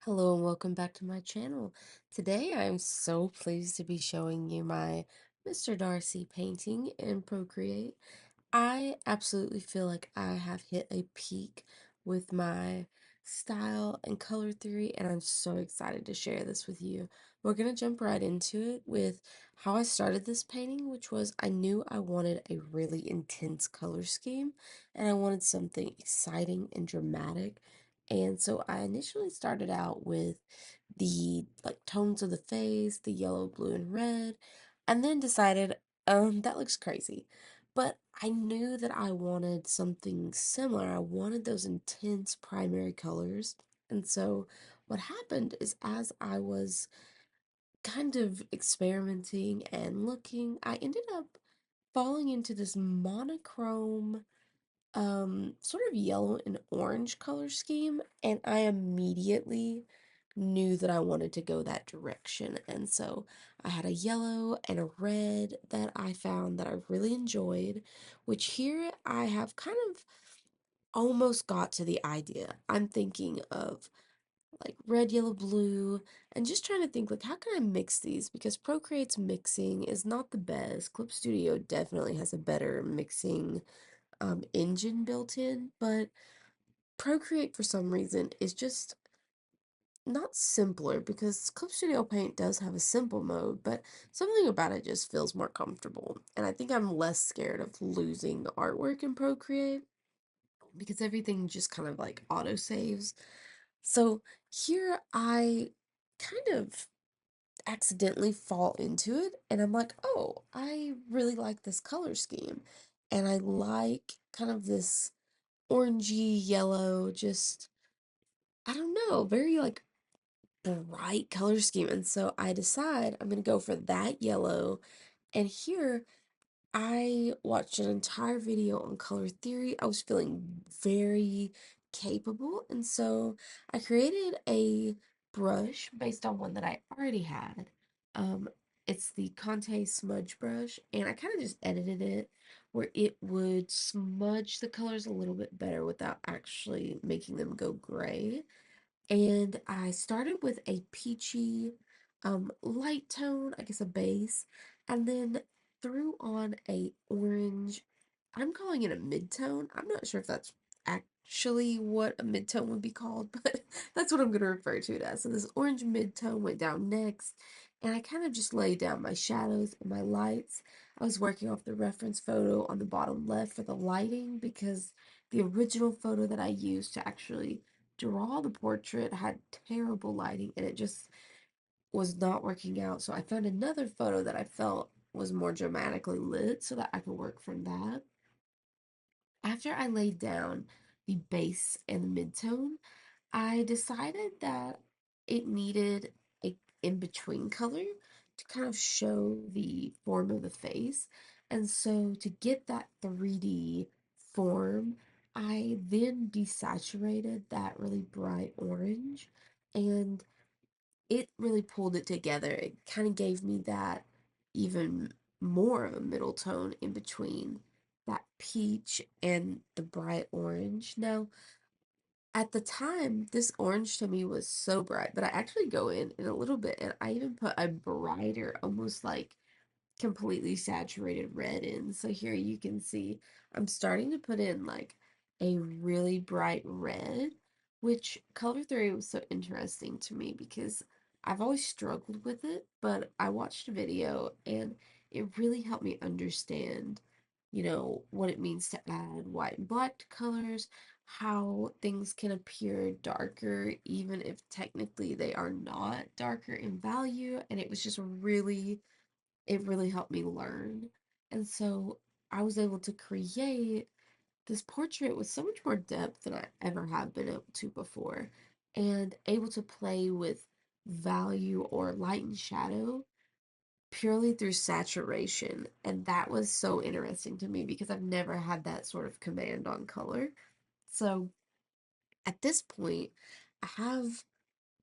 Hello and welcome back to my channel. Today I am so pleased to be showing you my Mr. Darcy painting in Procreate. I absolutely feel like I have hit a peak with my style and color theory, and I'm so excited to share this with you. We're going to jump right into it with how I started this painting, which was I knew I wanted a really intense color scheme, and I wanted something exciting and dramatic. And so I initially started out with the tones of the face, the yellow, blue, and red, and then decided, that looks crazy. But I knew that I wanted something similar. I wanted those intense primary colors. And so what happened is as I was kind of experimenting and looking, I ended up falling into this monochrome sort of yellow and orange color scheme, and I immediately knew that I wanted to go that direction. And so I had a yellow and a red that I found that I really enjoyed, which here I have kind of almost got to the idea. I'm thinking of like red, yellow, blue, and just trying to think like how can I mix these, because Procreate's mixing is not the best. Clip Studio definitely has a better mixing engine built in, but Procreate for some reason is just not simpler, because Clip Studio Paint does have a simple mode, but something about it just feels more comfortable. And I think I'm less scared of losing artwork in Procreate because everything just kind of like auto saves. So here I kind of accidentally fall into it, and I'm like, oh, I really like this color scheme. And I like kind of this orangey yellow, just I don't know, very like bright color scheme. And so I decide I'm gonna go for that yellow. And here I watched an entire video on color theory. I was feeling very capable, and so I created a brush based on one that I already had. Um, it's the Conte smudge brush, and I kind of just edited it where it would smudge the colors a little bit better without actually making them go gray. And I started with a peachy light tone, I guess a base, and then threw on a orange. I'm calling it a mid-tone. I'm not sure if that's actually what a mid-tone would be called, but that's what I'm going to refer to it as. So this orange mid-tone went down next, and I kind of just laid down my shadows and my lights. I was working off the reference photo on the bottom left for the lighting, because the original photo that I used to actually draw the portrait had terrible lighting, and it just was not working out. So I found another photo that I felt was more dramatically lit so that I could work from that. After I laid down the base and the midtone, I decided that it needed a in-between color to kind of show the form of the face. And so to get that 3D form, I then desaturated that really bright orange, and it really pulled it together. It kind of gave me that even more of a middle tone in between that peach and the bright orange. Now, at the time, this orange to me was so bright, but I actually go in a little bit and I even put a brighter, almost like completely saturated red in. So here you can see I'm starting to put in like a really bright red, which color theory was so interesting to me because I've always struggled with it, but I watched a video and it really helped me understand, what it means to add white and black to colors, how things can appear darker even if technically they are not darker in value, and it really helped me learn. And so I was able to create this portrait with so much more depth than I ever have been able to before, and able to play with value or light and shadow purely through saturation. And that was so interesting to me because I've never had that sort of command on color. So at this point, I have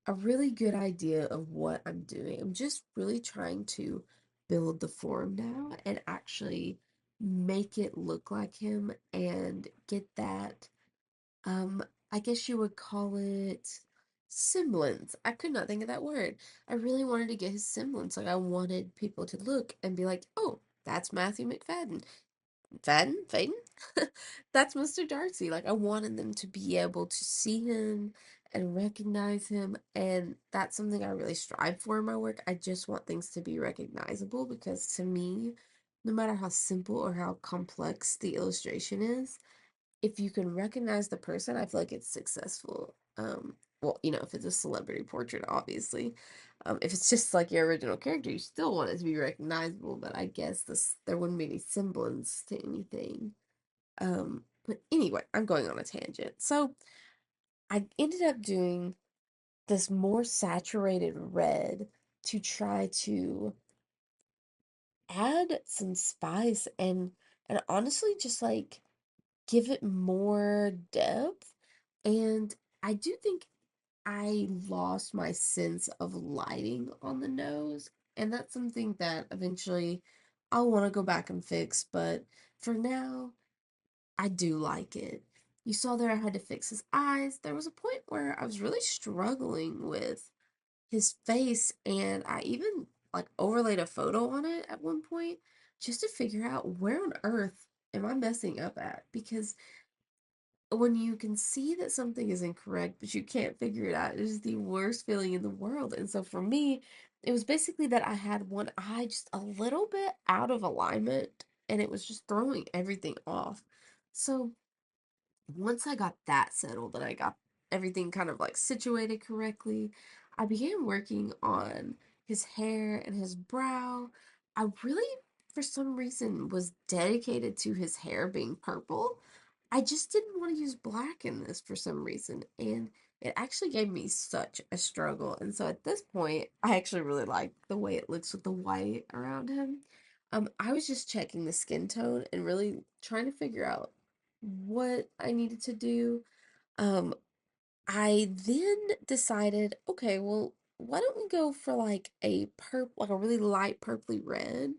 a really good idea of what I'm doing. I'm just really trying to build the form now and actually make it look like him and get that, um, I guess you would call it semblance. I could not think of that word. I really wanted to get his semblance. Like I wanted people to look and be like, "Oh, that's Matthew Macfadyen. Faden? That's Mr. Darcy." Like I wanted them to be able to see him and recognize him, and that's something I really strive for in my work. I just want things to be recognizable because to me, no matter how simple or how complex the illustration is, if you can recognize the person, I feel like it's successful. Well, if it's a celebrity portrait, obviously. If it's just like your original character, you still want it to be recognizable, but I guess this there wouldn't be any semblance to anything. But anyway, I'm going on a tangent. So I ended up doing this more saturated red to try to add some spice and honestly just like give it more depth. And I do think I lost my sense of lighting on the nose, and that's something that eventually I'll want to go back and fix, but for now, I do like it. You saw there I had to fix his eyes. There was a point where I was really struggling with his face, and I even like overlaid a photo on it at one point just to figure out where on earth am I messing up at, because when you can see that something is incorrect, but you can't figure it out, it is the worst feeling in the world. And so for me, it was basically that I had one eye just a little bit out of alignment and it was just throwing everything off. So once I got that settled and I got everything kind of like situated correctly, I began working on his hair and his brow. I really, for some reason, was dedicated to his hair being purple. I just didn't want to use black in this for some reason, and it actually gave me such a struggle. And so at this point, I actually really like the way it looks with the white around him. I was just checking the skin tone and really trying to figure out what I needed to do. Um, I then decided, okay, well, why don't we go for like a like a really light purpley red?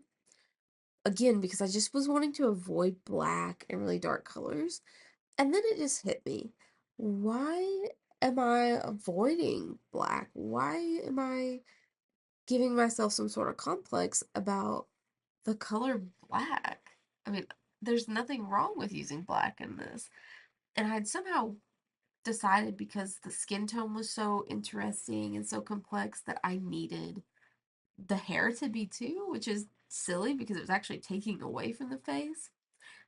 Again, because I just was wanting to avoid black and really dark colors. And then it just hit me. Why am I avoiding black? Why am I giving myself some sort of complex about the color black? I mean, there's nothing wrong with using black in this. And I had somehow decided because the skin tone was so interesting and so complex that I needed the hair to be too, which is silly because it was actually taking away from the face.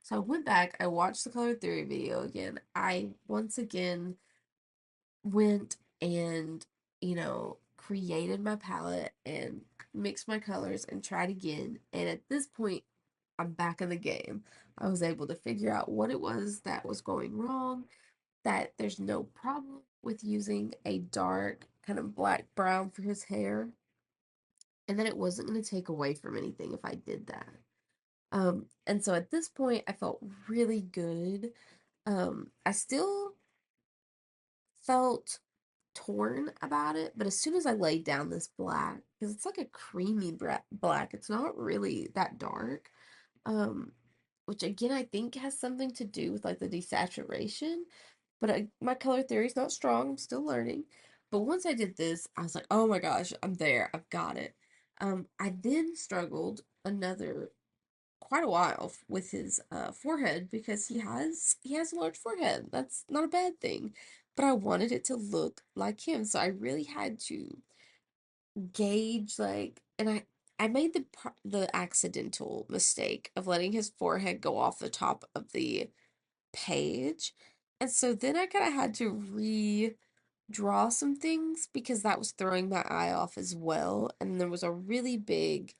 So I went back, I watched the color theory video again. I once again went and, created my palette and mixed my colors and tried again. And at this point, I'm back in the game. I was able to figure out what it was that was going wrong, that there's no problem with using a dark kind of black brown for his hair, and that it wasn't going to take away from anything if I did that. And so at this point, I felt really good. I still felt torn about it, but as soon as I laid down this black, because it's like a creamy black, it's not really that dark. Um, which again I think has something to do with like the desaturation. But my color theory is not strong. I'm still learning. But once I did this, I was like, oh my gosh, I'm there. I've got it. I then struggled another quite a while with his forehead because he has a large forehead. That's not a bad thing, but I wanted it to look like him, so I really had to gauge like, and I made the accidental mistake of letting his forehead go off the top of the page, and so then I kind of had to redraw some things because that was throwing my eye off as well, and there was a really big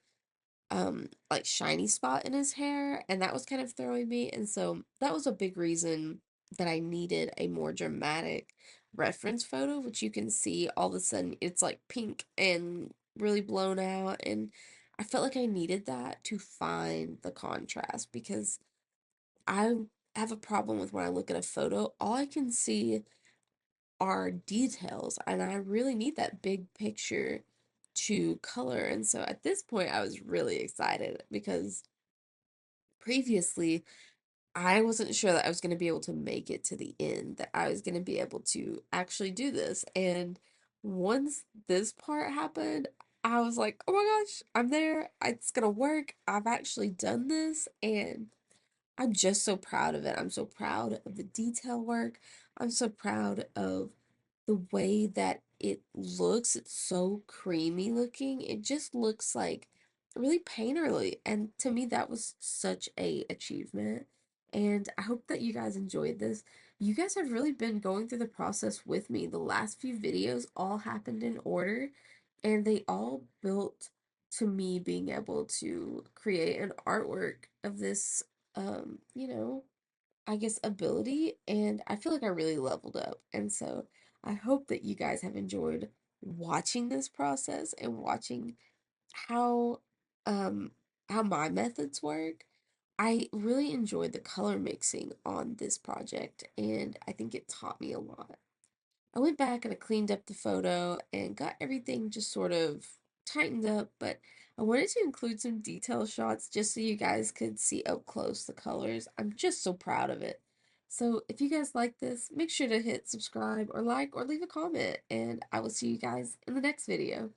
like shiny spot in his hair, and that was kind of throwing me. And so that was a big reason that I needed a more dramatic reference photo, which you can see all of a sudden it's like pink and really blown out, and I felt like I needed that to find the contrast because I have a problem with when I look at a photo, all I can see are details, and I really need that big picture to color. And so at this point, I was really excited because previously I wasn't sure that I was going to be able to make it to the end, that I was going to be able to actually do this. And once this part happened, I was like, oh my gosh, I'm there. It's gonna work. I've actually done this, and I'm just so proud of it. I'm so proud of the detail work. I'm so proud of the way that it looks. It's so creamy looking. It just looks like really painterly. And to me, that was such a achievement. And I hope that you guys enjoyed this. You guys have really been going through the process with me. The last few videos all happened in order, and they all built to me being able to create an artwork of this you know, I guess ability, and I feel like I really leveled up. And so I hope that you guys have enjoyed watching this process and watching how um how my methods work. I really enjoyed the color mixing on this project, and I think it taught me a lot. I went back and I cleaned up the photo and got everything just sort of tightened up, but I wanted to include some detail shots just so you guys could see up close the colors. I'm just so proud of it. So if you guys like this, make sure to hit subscribe or like or leave a comment, and I will see you guys in the next video.